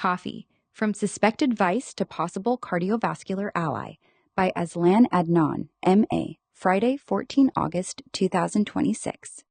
Coffee, From Suspected Vice to Possible Cardiovascular Ally by AZLAN ADNAN, M.A., Friday, 14 August 2026.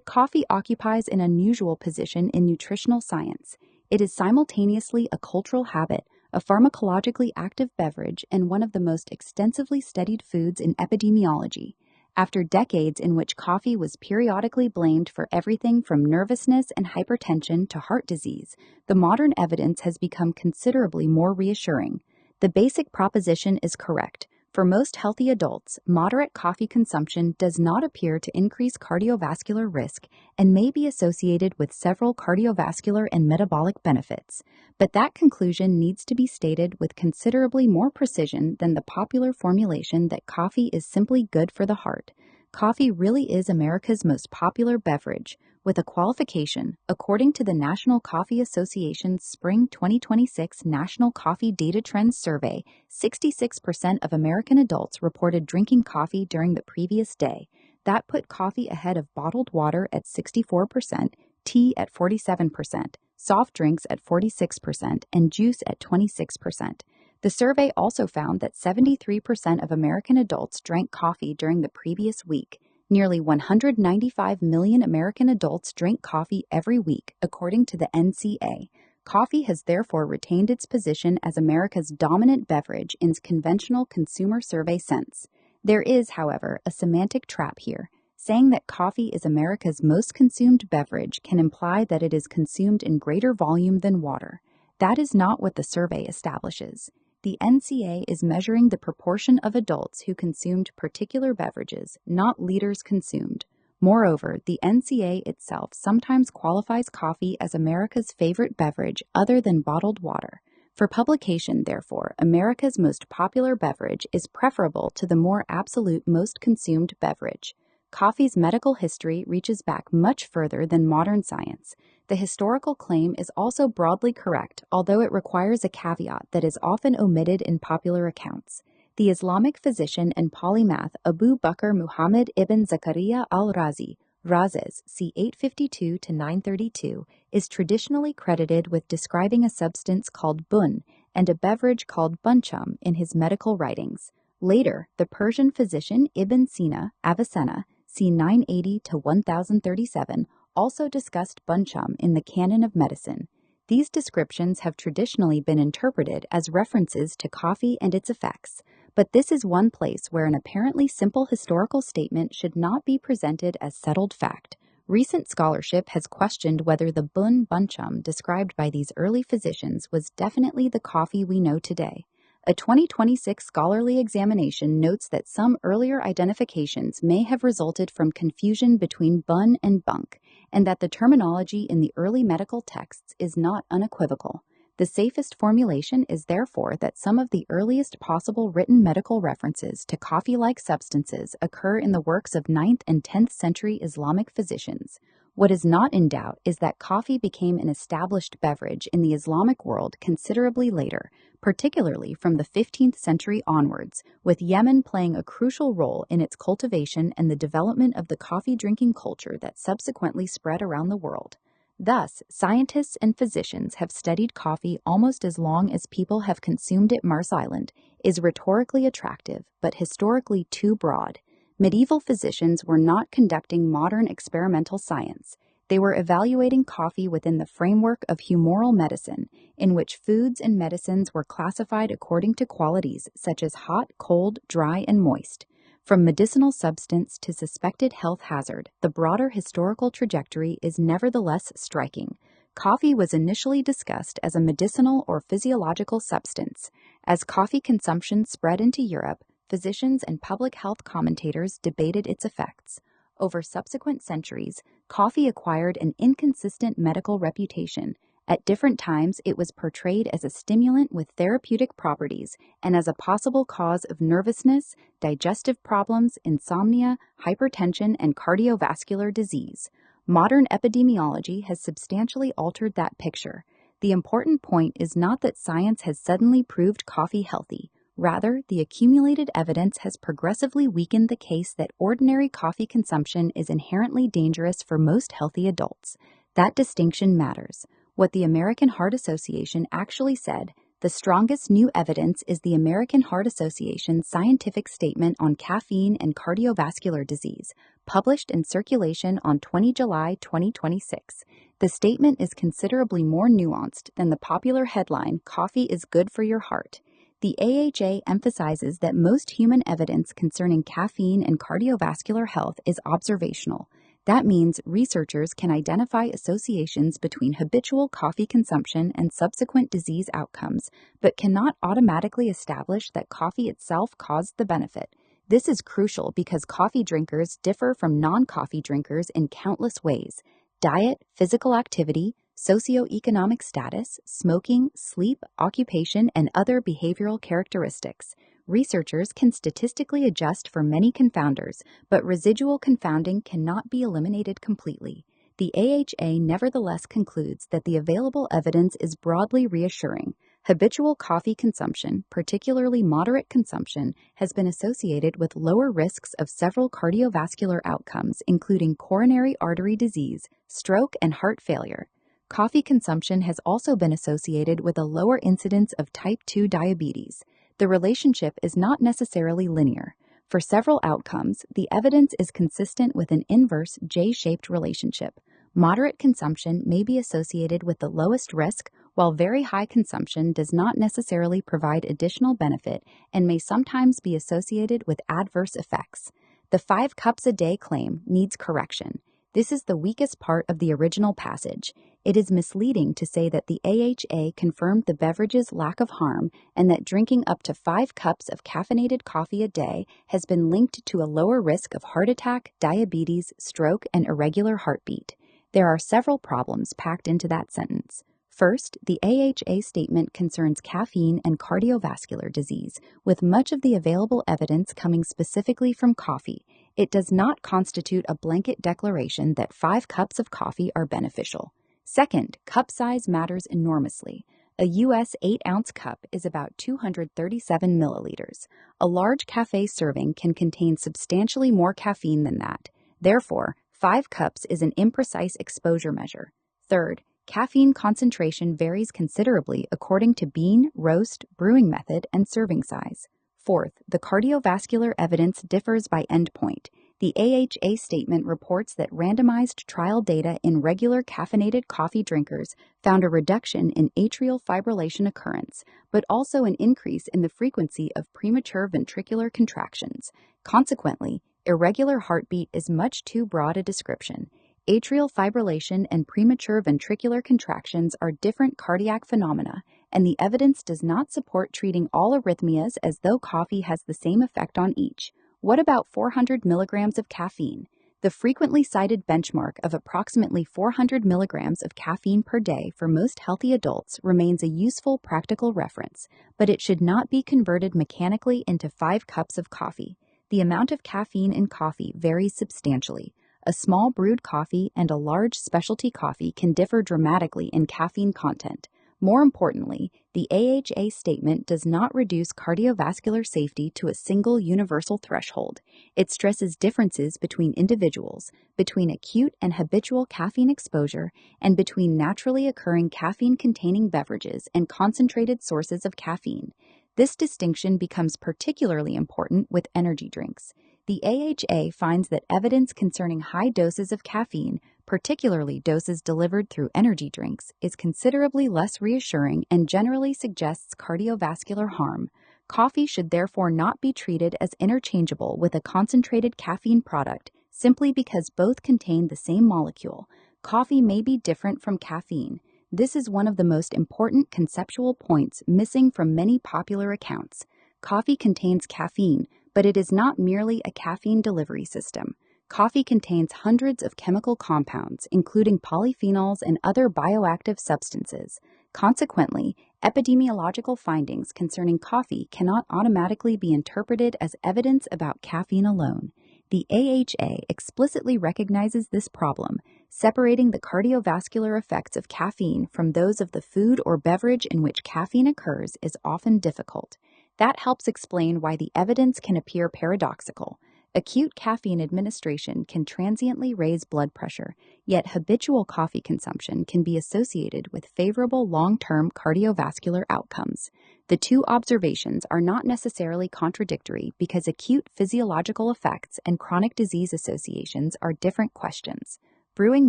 Coffee occupies an unusual position in nutritional science. It is simultaneously a cultural habit, a pharmacologically active beverage, and one of the most extensively studied foods in epidemiology. After decades in which coffee was periodically blamed for everything from nervousness and hypertension to heart disease, the modern evidence has become considerably more reassuring. The basic proposition is correct. For most healthy adults, moderate coffee consumption does not appear to increase cardiovascular risk and may be associated with several cardiovascular and metabolic benefits. But that conclusion needs to be stated with considerably more precision than the popular formulation that coffee is simply good for the heart. Coffee really is America's most popular beverage, with a qualification. According to the National Coffee Association's Spring 2026 National Coffee Data Trends Survey, 66% of American adults reported drinking coffee during the previous day. That put coffee ahead of bottled water at 64%, tea at 47%, soft drinks at 46%, and juice at 26%. The survey also found that 73% of American adults drank coffee during the previous week. Nearly 195 million American adults drink coffee every week, according to the NCA. Coffee has therefore retained its position as America's dominant beverage in conventional consumer survey sense. There is, however, a semantic trap here. Saying that coffee is America's most consumed beverage can imply that it is consumed in greater volume than water. That is not what the survey establishes. The NCA is measuring the proportion of adults who consumed particular beverages, not liters consumed. Moreover, the NCA itself sometimes qualifies coffee as America's favorite beverage other than bottled water. For publication, therefore, America's most popular beverage is preferable to the more absolute most consumed beverage. Coffee's medical history reaches back much further than modern science. The historical claim is also broadly correct, although it requires a caveat that is often omitted in popular accounts. The Islamic physician and polymath Abu Bakr Muhammad ibn Zakaria al-Razi, Razes, c. 852-932, is traditionally credited with describing a substance called bun and a beverage called bunchum in his medical writings. Later, the Persian physician Ibn Sina, Avicenna, c. 980-1037, also discussed bunchum in the Canon of Medicine. These descriptions have traditionally been interpreted as references to coffee and its effects, but this is one place where an apparently simple historical statement should not be presented as settled fact. Recent scholarship has questioned whether the bunchum described by these early physicians was definitely the coffee we know today. A 2026 scholarly examination notes that some earlier identifications may have resulted from confusion between bun and bunk, and that the terminology in the early medical texts is not unequivocal. The safest formulation is therefore that some of the earliest possible written medical references to coffee-like substances occur in the works of 9th and 10th century Islamic physicians. What is not in doubt is that coffee became an established beverage in the Islamic world considerably later, particularly from the 15th century onwards, with Yemen playing a crucial role in its cultivation and the development of the coffee-drinking culture that subsequently spread around the world. Thus, scientists and physicians have studied coffee almost as long as people have consumed it. Mars Island is rhetorically attractive, but historically too broad. Medieval physicians were not conducting modern experimental science. They were evaluating coffee within the framework of humoral medicine, in which foods and medicines were classified according to qualities such as hot, cold, dry, and moist. From medicinal substance to suspected health hazard, the broader historical trajectory is nevertheless striking. Coffee was initially discussed as a medicinal or physiological substance. As coffee consumption spread into Europe, physicians and public health commentators debated its effects. Over subsequent centuries, coffee acquired an inconsistent medical reputation. At different times, it was portrayed as a stimulant with therapeutic properties and as a possible cause of nervousness, digestive problems, insomnia, hypertension, and cardiovascular disease. Modern epidemiology has substantially altered that picture. The important point is not that science has suddenly proved coffee healthy. Rather, the accumulated evidence has progressively weakened the case that ordinary coffee consumption is inherently dangerous for most healthy adults. That distinction matters. what the American Heart Association actually said. The strongest new evidence is the American Heart Association's scientific statement on caffeine and cardiovascular disease, published in Circulation on 20 July 2026. The statement is considerably more nuanced than the popular headline, "Coffee is good for your heart." The AHA emphasizes that most human evidence concerning caffeine and cardiovascular health is observational. That means researchers can identify associations between habitual coffee consumption and subsequent disease outcomes, but cannot automatically establish that coffee itself caused the benefit. This is crucial because coffee drinkers differ from non-coffee drinkers in countless ways: diet, physical activity, socioeconomic status, smoking, sleep, occupation, and other behavioral characteristics. Researchers can statistically adjust for many confounders, but residual confounding cannot be eliminated completely. The AHA nevertheless concludes that the available evidence is broadly reassuring. Habitual coffee consumption, particularly moderate consumption, has been associated with lower risks of several cardiovascular outcomes, including coronary artery disease, stroke, and heart failure. Coffee consumption has also been associated with a lower incidence of type 2 diabetes. The relationship is not necessarily linear. For several outcomes, the evidence is consistent with an inverse J-shaped relationship. Moderate consumption may be associated with the lowest risk, while very high consumption does not necessarily provide additional benefit and may sometimes be associated with adverse effects. The 5 cups a day claim needs correction. This is the weakest part of the original passage. It is misleading to say that the AHA confirmed the beverage's lack of harm and that drinking up to 5 cups of caffeinated coffee a day has been linked to a lower risk of heart attack, diabetes, stroke, and irregular heartbeat. There are several problems packed into that sentence. First, the AHA statement concerns caffeine and cardiovascular disease, with much of the available evidence coming specifically from coffee. It does not constitute a blanket declaration that 5 cups of coffee are beneficial. Second, cup size matters enormously. A U.S. 8-ounce cup is about 237 milliliters. A large cafe serving can contain substantially more caffeine than that. Therefore, 5 cups is an imprecise exposure measure. Third, caffeine concentration varies considerably according to bean, roast, brewing method, and serving size. Fourth, the cardiovascular evidence differs by endpoint. The AHA statement reports that randomized trial data in regular caffeinated coffee drinkers found a reduction in atrial fibrillation occurrence, but also an increase in the frequency of premature ventricular contractions. Consequently, irregular heartbeat is much too broad a description. Atrial fibrillation and premature ventricular contractions are different cardiac phenomena, and the evidence does not support treating all arrhythmias as though coffee has the same effect on each. What about 400 milligrams of caffeine? The frequently cited benchmark of approximately 400 milligrams of caffeine per day for most healthy adults remains a useful practical reference, but it should not be converted mechanically into 5 cups of coffee. The amount of caffeine in coffee varies substantially. A small brewed coffee and a large specialty coffee can differ dramatically in caffeine content. More importantly, the AHA statement does not reduce cardiovascular safety to a single universal threshold. It stresses differences between individuals, between acute and habitual caffeine exposure, and between naturally occurring caffeine-containing beverages and concentrated sources of caffeine. This distinction becomes particularly important with energy drinks. The AHA finds that evidence concerning high doses of caffeine, particularly doses delivered through energy drinks, is considerably less reassuring and generally suggests cardiovascular harm. Coffee should therefore not be treated as interchangeable with a concentrated caffeine product simply because both contain the same molecule. Coffee may be different from caffeine. This is one of the most important conceptual points missing from many popular accounts. Coffee contains caffeine, but it is not merely a caffeine delivery system. Coffee contains hundreds of chemical compounds, including polyphenols and other bioactive substances. Consequently, epidemiological findings concerning coffee cannot automatically be interpreted as evidence about caffeine alone. The AHA explicitly recognizes this problem, separating the cardiovascular effects of caffeine from those of the food or beverage in which caffeine occurs is often difficult. That helps explain why the evidence can appear paradoxical. Acute caffeine administration can transiently raise blood pressure, yet habitual coffee consumption can be associated with favorable long-term cardiovascular outcomes. The two observations are not necessarily contradictory because acute physiological effects and chronic disease associations are different questions. Brewing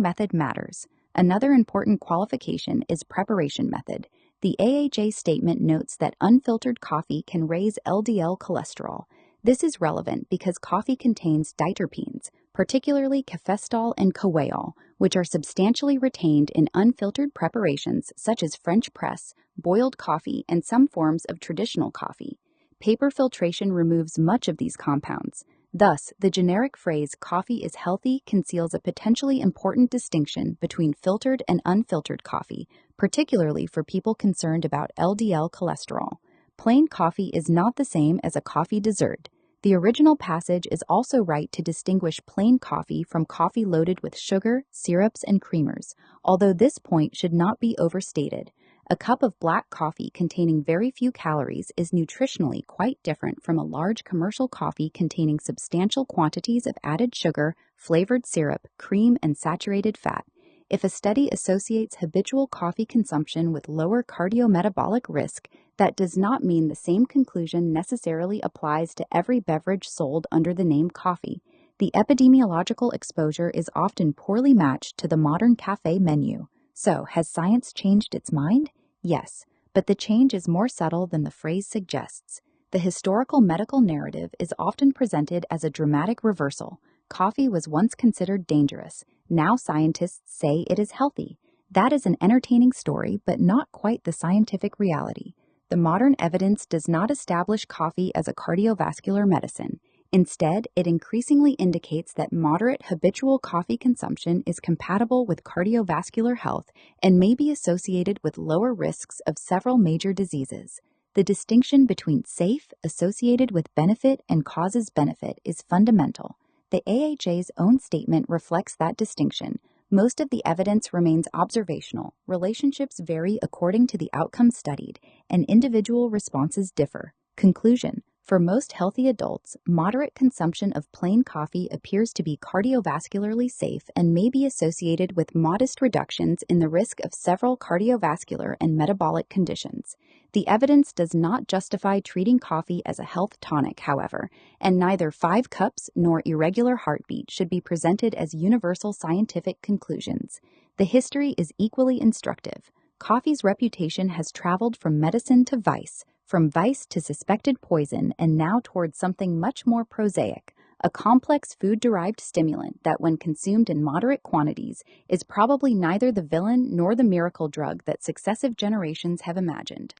method matters. Another important qualification is preparation method. The AHA statement notes that unfiltered coffee can raise LDL cholesterol. This is relevant because coffee contains diterpenes, particularly cafestol and coeol, which are substantially retained in unfiltered preparations such as French press, boiled coffee, and some forms of traditional coffee. Paper filtration removes much of these compounds. Thus, the generic phrase "coffee is healthy" conceals a potentially important distinction between filtered and unfiltered coffee, particularly for people concerned about LDL cholesterol. Plain coffee is not the same as a coffee dessert. The original passage is also right to distinguish plain coffee from coffee loaded with sugar, syrups, and creamers, although this point should not be overstated. A cup of black coffee containing very few calories is nutritionally quite different from a large commercial coffee containing substantial quantities of added sugar, flavored syrup, cream, and saturated fat. If a study associates habitual coffee consumption with lower cardiometabolic risk, that does not mean the same conclusion necessarily applies to every beverage sold under the name coffee. The epidemiological exposure is often poorly matched to the modern cafe menu. So, has science changed its mind? Yes, but the change is more subtle than the phrase suggests. The historical medical narrative is often presented as a dramatic reversal. Coffee was once considered dangerous. Now scientists say it is healthy. That is an entertaining story, but not quite the scientific reality. The modern evidence does not establish coffee as a cardiovascular medicine. Instead, it increasingly indicates that moderate habitual coffee consumption is compatible with cardiovascular health and may be associated with lower risks of several major diseases. The distinction between safe, associated with benefit, and causes benefit is fundamental. The AHA's own statement reflects that distinction. Most of the evidence remains observational. Relationships vary according to the outcome studied, and individual responses differ. Conclusion: for most healthy adults, moderate consumption of plain coffee appears to be cardiovascularly safe and may be associated with modest reductions in the risk of several cardiovascular and metabolic conditions. The evidence does not justify treating coffee as a health tonic, however, and neither 5 cups nor irregular heartbeat should be presented as universal scientific conclusions. The history is equally instructive. Coffee's reputation has traveled from medicine to vice, from vice to suspected poison, and now towards something much more prosaic, a complex food-derived stimulant that, when consumed in moderate quantities, is probably neither the villain nor the miracle drug that successive generations have imagined.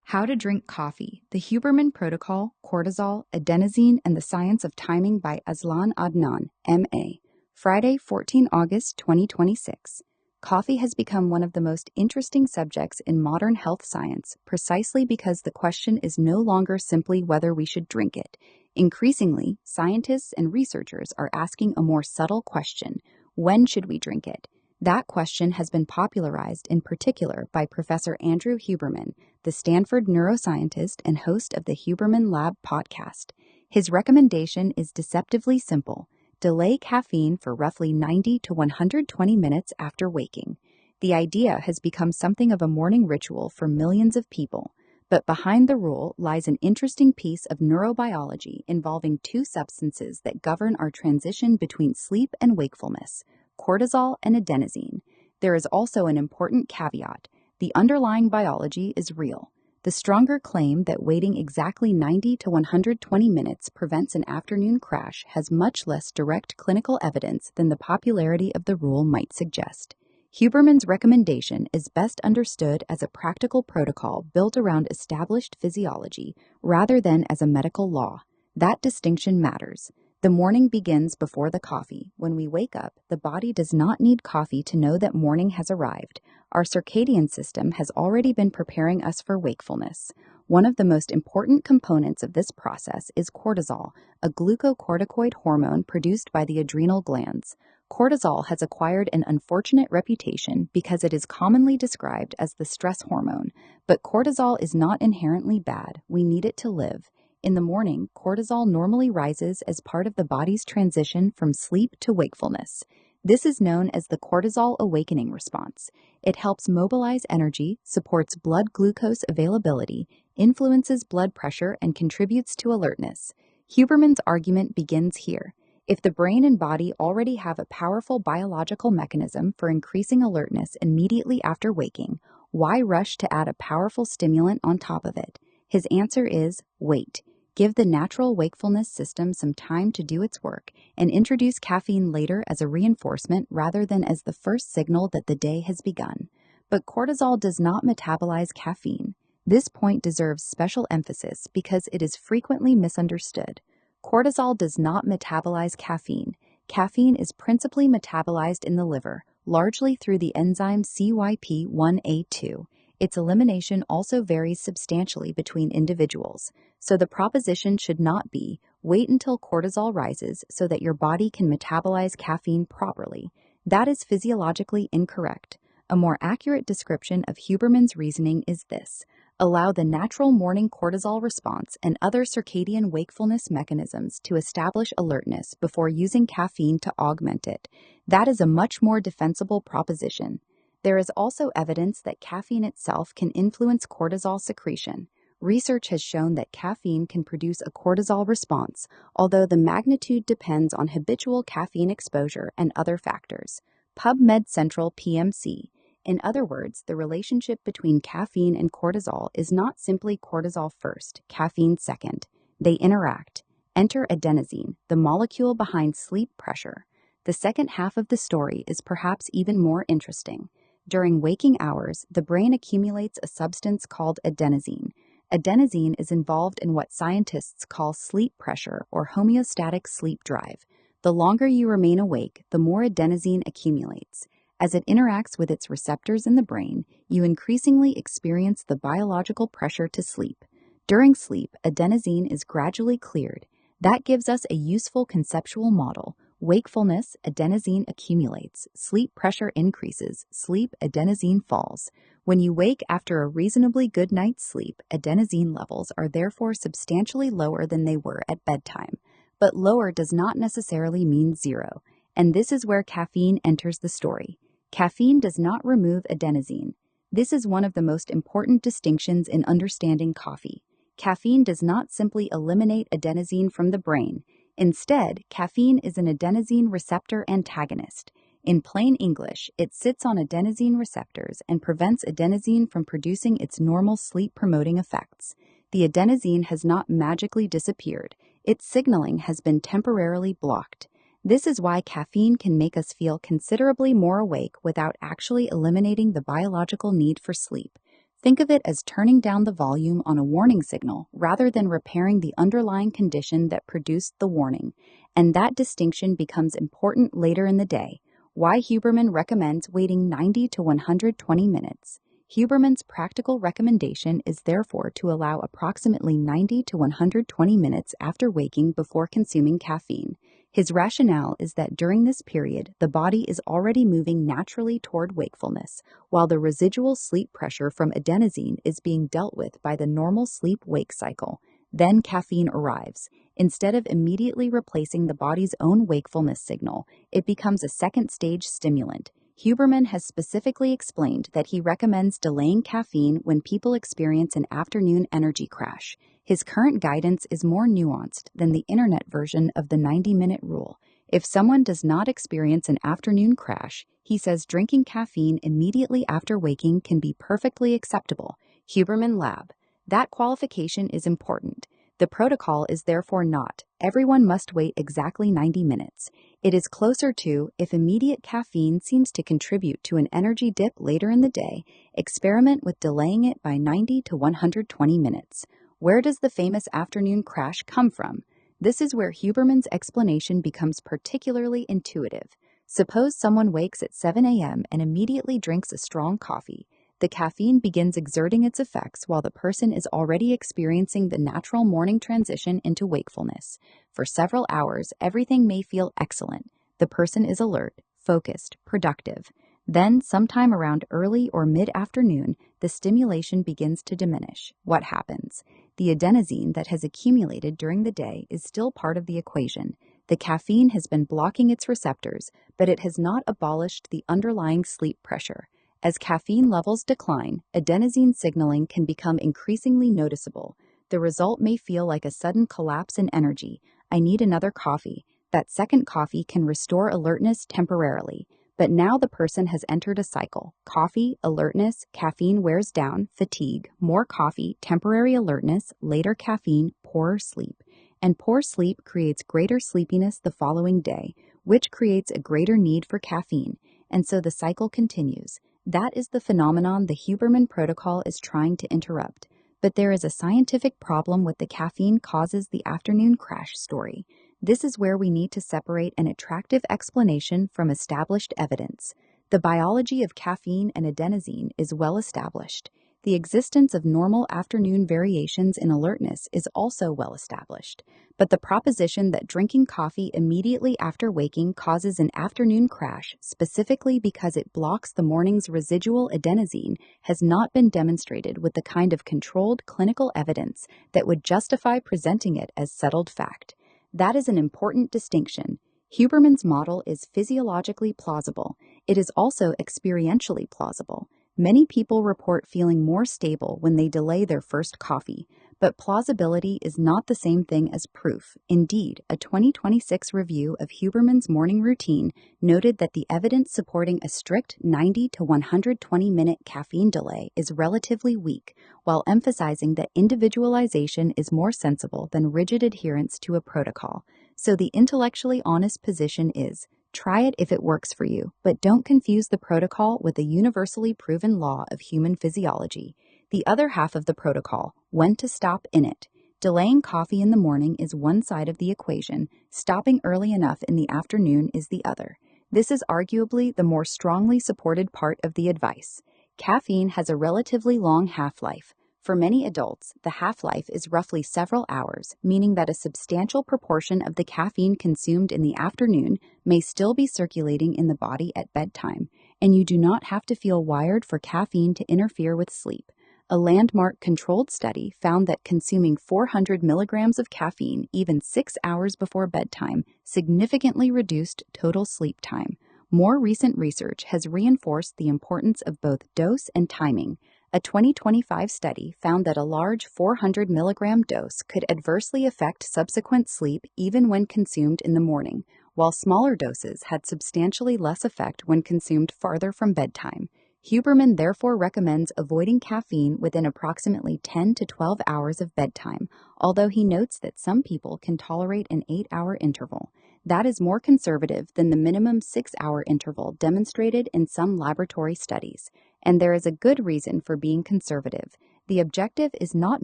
How to Drink Coffee: The Huberman Protocol, Cortisol, Adenosine, and the Science of Timing by ADNAN, M.A. Friday, 14 August 2026. Coffee has become one of the most interesting subjects in modern health science precisely because the question is no longer simply whether we should drink it. Increasingly, scientists and researchers are asking a more subtle question: when should we drink it? That question has been popularized in particular by Professor Andrew Huberman, the Stanford neuroscientist and host of the Huberman Lab podcast. His recommendation is deceptively simple: delay caffeine for roughly 90 to 120 minutes after waking. The idea has become something of a morning ritual for millions of people, but behind the rule lies an interesting piece of neurobiology involving 2 substances that govern our transition between sleep and wakefulness: cortisol and adenosine. There is also an important caveat: the underlying biology is real. The stronger claim that waiting exactly 90 to 120 minutes prevents an afternoon crash has much less direct clinical evidence than the popularity of the rule might suggest. Huberman's recommendation is best understood as a practical protocol built around established physiology rather than as a medical law. That distinction matters. The morning begins before the coffee. When we wake up, the body does not need coffee to know that morning has arrived. Our circadian system has already been preparing us for wakefulness. One of the most important components of this process is cortisol, a glucocorticoid hormone produced by the adrenal glands. Cortisol has acquired an unfortunate reputation because it is commonly described as the stress hormone, but cortisol is not inherently bad. We need it to live. In the morning, cortisol normally rises as part of the body's transition from sleep to wakefulness. This is known as the cortisol awakening response. It helps mobilize energy, supports blood glucose availability, influences blood pressure, and contributes to alertness. Huberman's argument begins here. If the brain and body already have a powerful biological mechanism for increasing alertness immediately after waking, why rush to add a powerful stimulant on top of it? His answer is wait. Give the natural wakefulness system some time to do its work and introduce caffeine later as a reinforcement rather than as the first signal that the day has begun. But cortisol does not metabolize caffeine. This point deserves special emphasis because it is frequently misunderstood. Cortisol does not metabolize caffeine. Caffeine is principally metabolized in the liver, largely through the enzyme CYP1A2. Its elimination also varies substantially between individuals, so the proposition should not be, wait until cortisol rises so that your body can metabolize caffeine properly. That is physiologically incorrect. A more accurate description of Huberman's reasoning is this: allow the natural morning cortisol response and other circadian wakefulness mechanisms to establish alertness before using caffeine to augment it. That is a much more defensible proposition. There is also evidence that caffeine itself can influence cortisol secretion. Research has shown that caffeine can produce a cortisol response, although the magnitude depends on habitual caffeine exposure and other factors. PubMed Central PMC. In other words, the relationship between caffeine and cortisol is not simply cortisol first, caffeine second. They interact. Enter adenosine, the molecule behind sleep pressure. The second half of the story is perhaps even more interesting. During waking hours, the brain accumulates a substance called adenosine. Adenosine is involved in what scientists call sleep pressure or homeostatic sleep drive. The longer you remain awake, the more adenosine accumulates. As it interacts with its receptors in the brain, you increasingly experience the biological pressure to sleep. During sleep, adenosine is gradually cleared. That gives us a useful conceptual model. Wakefulness, adenosine accumulates. Sleep pressure increases. Sleep, adenosine falls. When you wake after a reasonably good night's sleep, adenosine levels are therefore substantially lower than they were at bedtime. But lower does not necessarily mean zero, and this is where caffeine enters the story. Caffeine does not remove adenosine. This is one of the most important distinctions in understanding coffee. Caffeine does not simply eliminate adenosine from the brain. Instead, caffeine is an adenosine receptor antagonist. In plain English, it sits on adenosine receptors and prevents adenosine from producing its normal sleep-promoting effects. The adenosine has not magically disappeared. Its signaling has been temporarily blocked. This is why caffeine can make us feel considerably more awake without actually eliminating the biological need for sleep. Think of it as turning down the volume on a warning signal rather than repairing the underlying condition that produced the warning. And that distinction becomes important later in the day. Why Huberman recommends waiting 90 to 120 minutes. Huberman's practical recommendation is therefore to allow approximately 90 to 120 minutes after waking before consuming caffeine. His rationale is that during this period, the body is already moving naturally toward wakefulness, while the residual sleep pressure from adenosine is being dealt with by the normal sleep-wake cycle. Then caffeine arrives. Instead of immediately replacing the body's own wakefulness signal, it becomes a second-stage stimulant. Huberman has specifically explained that he recommends delaying caffeine when people experience an afternoon energy crash. His current guidance is more nuanced than the internet version of the 90-minute rule. If someone does not experience an afternoon crash, he says drinking caffeine immediately after waking can be perfectly acceptable. Huberman Lab. That qualification is important. The protocol is therefore not, everyone must wait exactly 90 minutes. It is closer to, if immediate caffeine seems to contribute to an energy dip later in the day, experiment with delaying it by 90 to 120 minutes. Where does the famous afternoon crash come from? This is where Huberman's explanation becomes particularly intuitive. Suppose someone wakes at 7 a.m. and immediately drinks a strong coffee. The caffeine begins exerting its effects while the person is already experiencing the natural morning transition into wakefulness. For several hours, everything may feel excellent. The person is alert, focused, productive. Then, sometime around early or mid-afternoon, the stimulation begins to diminish. What happens? The adenosine that has accumulated during the day is still part of the equation. The caffeine has been blocking its receptors, but it has not abolished the underlying sleep pressure. As caffeine levels decline, adenosine signaling can become increasingly noticeable. The result may feel like a sudden collapse in energy. I need another coffee. That second coffee can restore alertness temporarily. But now the person has entered a cycle. Coffee, alertness, caffeine wears down, fatigue, more coffee, temporary alertness, later caffeine, poorer sleep. And poor sleep creates greater sleepiness the following day, which creates a greater need for caffeine. And so the cycle continues. That is the phenomenon the Huberman Protocol is trying to interrupt. But there is a scientific problem with the caffeine causes the afternoon crash story. This is where we need to separate an attractive explanation from established evidence. The biology of caffeine and adenosine is well established. The existence of normal afternoon variations in alertness is also well established. But the proposition that drinking coffee immediately after waking causes an afternoon crash, specifically because it blocks the morning's residual adenosine, has not been demonstrated with the kind of controlled clinical evidence that would justify presenting it as settled fact. That is an important distinction. Huberman's model is physiologically plausible. It is also experientially plausible. Many people report feeling more stable when they delay their first coffee, but plausibility is not the same thing as proof. Indeed, a 2026 review of Huberman's morning routine noted that the evidence supporting a strict 90 to 120-minute caffeine delay is relatively weak, while emphasizing that individualization is more sensible than rigid adherence to a protocol. So the intellectually honest position is, try it if it works for you, but don't confuse the protocol with a universally proven law of human physiology. The other half of the protocol, when to stop in it. Delaying coffee in the morning is one side of the equation, stopping early enough in the afternoon is the other. This is arguably the more strongly supported part of the advice. Caffeine has a relatively long half-life. For many adults, the half-life is roughly several hours, meaning that a substantial proportion of the caffeine consumed in the afternoon may still be circulating in the body at bedtime, and you do not have to feel wired for caffeine to interfere with sleep. A landmark controlled study found that consuming 400 milligrams of caffeine even 6 hours before bedtime significantly reduced total sleep time. More recent research has reinforced the importance of both dose and timing. A 2025 study found that a large 400 milligram dose could adversely affect subsequent sleep even when consumed in the morning, while smaller doses had substantially less effect when consumed farther from bedtime. Huberman therefore recommends avoiding caffeine within approximately 10 to 12 hours of bedtime, although he notes that some people can tolerate an 8-hour interval. That is more conservative than the minimum 6-hour interval demonstrated in some laboratory studies, and there is a good reason for being conservative. The objective is not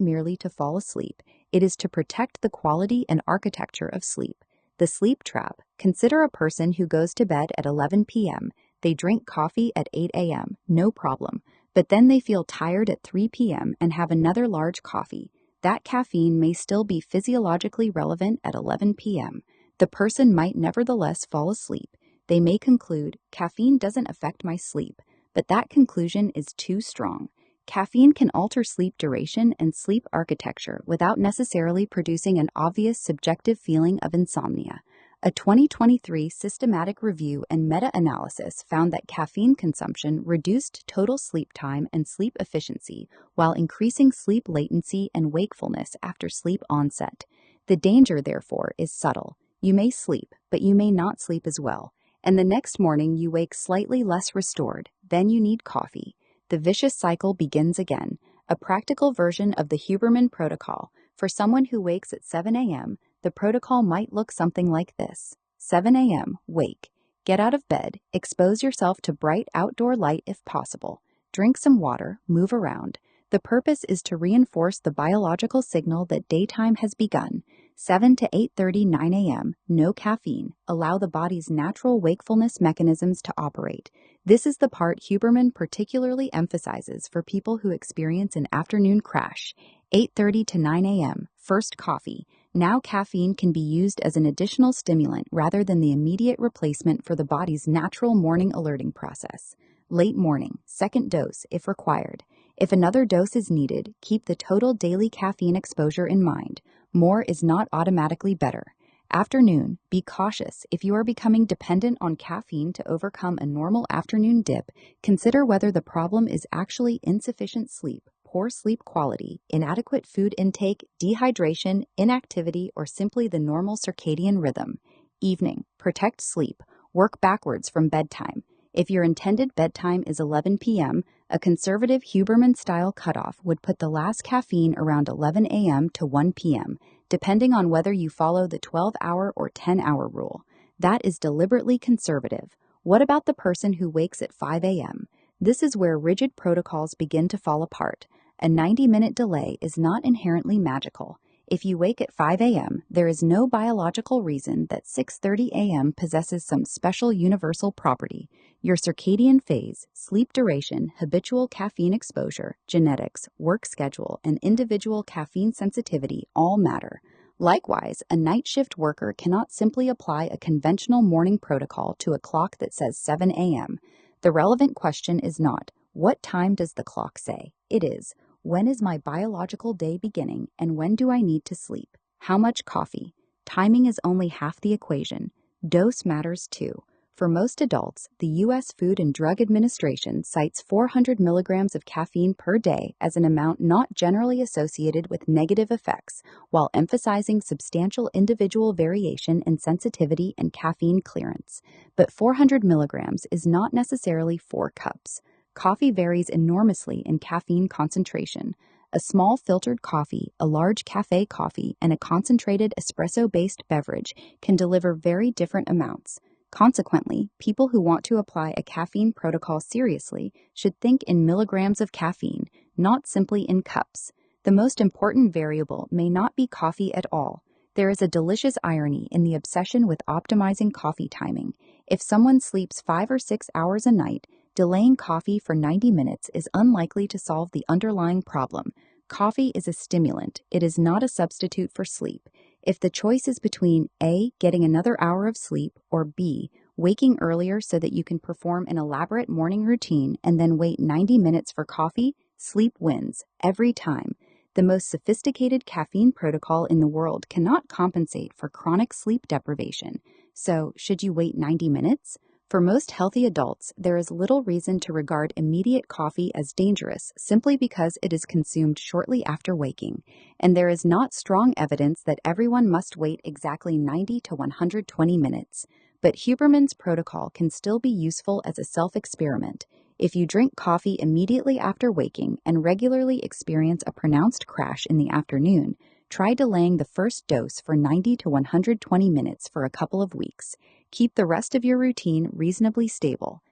merely to fall asleep, it is to protect the quality and architecture of sleep. The sleep trap. Consider a person who goes to bed at 11 p.m. They drink coffee at 8 a.m., no problem, but then they feel tired at 3 p.m. and have another large coffee. That caffeine may still be physiologically relevant at 11 p.m. The person might nevertheless fall asleep. They may conclude, caffeine doesn't affect my sleep, but that conclusion is too strong. Caffeine can alter sleep duration and sleep architecture without necessarily producing an obvious subjective feeling of insomnia. A 2023 systematic review and meta-analysis found that caffeine consumption reduced total sleep time and sleep efficiency while increasing sleep latency and wakefulness after sleep onset. The danger, therefore, is subtle. You may sleep, but you may not sleep as well, and the next morning you wake slightly less restored. Then you need coffee. The vicious cycle begins again. A practical version of the Huberman Protocol. For someone who wakes at 7 a.m., the protocol might look something like this. 7 a.m., wake. Get out of bed, expose yourself to bright outdoor light if possible. Drink some water, move around. The purpose is to reinforce the biological signal that daytime has begun. 7 to 8:30, 9 a.m., no caffeine. Allow the body's natural wakefulness mechanisms to operate. This is the part Huberman particularly emphasizes for people who experience an afternoon crash. 8:30 to 9 a.m., first coffee. Now caffeine can be used as an additional stimulant rather than the immediate replacement for the body's natural morning alerting process. Late morning, second dose if required. If another dose is needed, keep the total daily caffeine exposure in mind. More is not automatically better. Afternoon, be cautious. If you are becoming dependent on caffeine to overcome a normal afternoon dip, consider whether the problem is actually insufficient sleep, poor sleep quality, inadequate food intake, dehydration, inactivity, or simply the normal circadian rhythm. Evening, protect sleep. Work backwards from bedtime. If your intended bedtime is 11 p.m., a conservative Huberman-style cutoff would put the last caffeine around 11 a.m. to 1 p.m., depending on whether you follow the 12-hour or 10-hour rule. That is deliberately conservative. What about the person who wakes at 5 a.m.? This is where rigid protocols begin to fall apart. A 90-minute delay is not inherently magical. If you wake at 5 a.m., there is no biological reason that 6:30 a.m. possesses some special universal property. Your circadian phase, sleep duration, habitual caffeine exposure, genetics, work schedule, and individual caffeine sensitivity all matter. Likewise, a night shift worker cannot simply apply a conventional morning protocol to a clock that says 7 a.m. The relevant question is not, what time does the clock say? It is, when is my biological day beginning and when do I need to sleep? How much coffee? Timing is only half the equation. Dose matters too. For most adults, the U.S. Food and Drug Administration cites 400 milligrams of caffeine per day as an amount not generally associated with negative effects, while emphasizing substantial individual variation in sensitivity and caffeine clearance. But 400 milligrams is not necessarily 4 cups. Coffee varies enormously in caffeine concentration. A small filtered coffee, a large cafe coffee, and a concentrated espresso-based beverage can deliver very different amounts. Consequently, people who want to apply a caffeine protocol seriously should think in milligrams of caffeine, not simply in cups. The most important variable may not be coffee at all. There is a delicious irony in the obsession with optimizing coffee timing. If someone sleeps 5 or 6 hours a night, delaying coffee for 90 minutes is unlikely to solve the underlying problem. Coffee is a stimulant. It is not a substitute for sleep. If the choice is between A, getting another hour of sleep, or B, waking earlier so that you can perform an elaborate morning routine and then wait 90 minutes for coffee, sleep wins every time. The most sophisticated caffeine protocol in the world cannot compensate for chronic sleep deprivation. So, should you wait 90 minutes? For most healthy adults, there is little reason to regard immediate coffee as dangerous simply because it is consumed shortly after waking, and there is not strong evidence that everyone must wait exactly 90 to 120 minutes. But Huberman's protocol can still be useful as a self-experiment. If you drink coffee immediately after waking and regularly experience a pronounced crash in the afternoon, try delaying the first dose for 90 to 120 minutes for a couple of weeks. Keep the rest of your routine reasonably stable.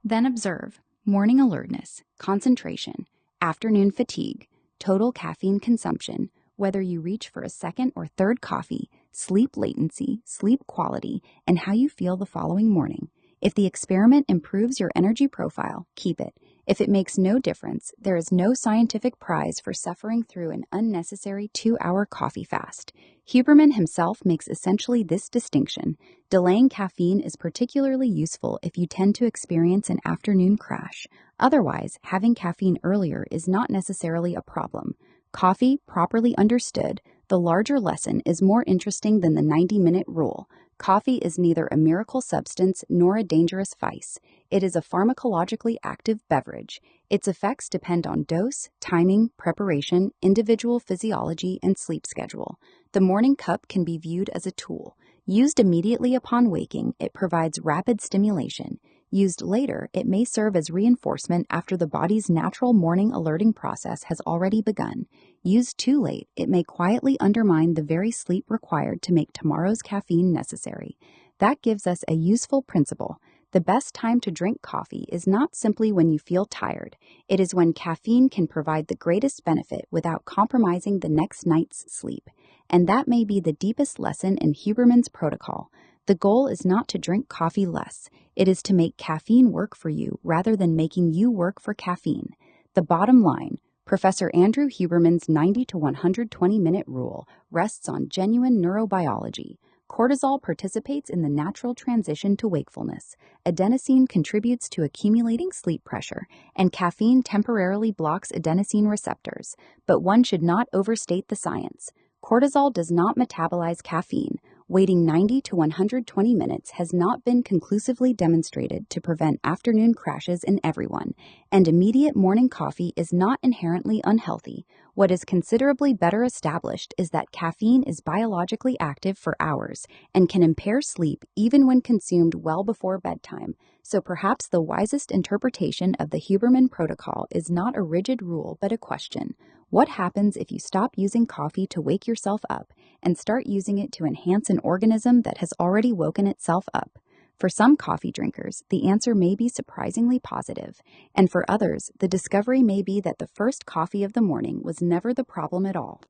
Then observe morning alertness, concentration, afternoon fatigue, total caffeine consumption, whether you reach for a second or third coffee, sleep latency, sleep quality, and how you feel the following morning. If the experiment improves your energy profile, keep it. If it makes no difference, there is no scientific prize for suffering through an unnecessary 2-hour coffee fast. Huberman himself makes essentially this distinction. Delaying caffeine is particularly useful if you tend to experience an afternoon crash. Otherwise, having caffeine earlier is not necessarily a problem. Coffee, properly understood, the larger lesson is more interesting than the 90-minute rule. Coffee is neither a miracle substance nor a dangerous vice. It is a pharmacologically active beverage. Its effects depend on dose, timing, preparation, individual physiology, and sleep schedule. The morning cup can be viewed as a tool. Used immediately upon waking, it provides rapid stimulation. Used later, it may serve as reinforcement after the body's natural morning alerting process has already begun. Used too late, it may quietly undermine the very sleep required to make tomorrow's caffeine necessary. That gives us a useful principle. The best time to drink coffee is not simply when you feel tired. It is when caffeine can provide the greatest benefit without compromising the next night's sleep. And that may be the deepest lesson in Huberman's protocol. The goal is not to drink coffee less. It is to make caffeine work for you rather than making you work for caffeine. The bottom line, Professor Andrew Huberman's 90 to 120 minute rule rests on genuine neurobiology. Cortisol participates in the natural transition to wakefulness. Adenosine contributes to accumulating sleep pressure, and caffeine temporarily blocks adenosine receptors. But one should not overstate the science. Cortisol does not metabolize caffeine. Waiting 90 to 120 minutes has not been conclusively demonstrated to prevent afternoon crashes in everyone, and immediate morning coffee is not inherently unhealthy. What is considerably better established is that caffeine is biologically active for hours and can impair sleep even when consumed well before bedtime. So perhaps the wisest interpretation of the Huberman Protocol is not a rigid rule but a question. What happens if you stop using coffee to wake yourself up and start using it to enhance an organism that has already woken itself up? For some coffee drinkers, the answer may be surprisingly positive, and for others, the discovery may be that the first coffee of the morning was never the problem at all.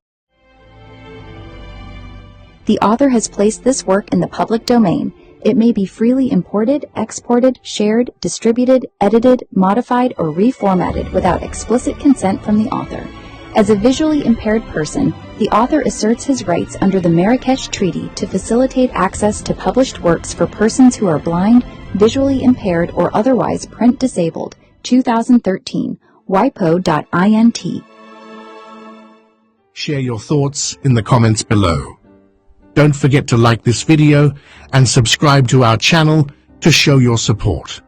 The author has placed this work in the public domain. It may be freely imported, exported, shared, distributed, edited, modified, or reformatted without explicit consent from the author. As a visually impaired person, the author asserts his rights under the Marrakesh Treaty to facilitate access to published works for persons who are blind, visually impaired, or otherwise print disabled. 2013, wipo.int. Share your thoughts in the comments below. Don't forget to like this video and subscribe to our channel to show your support.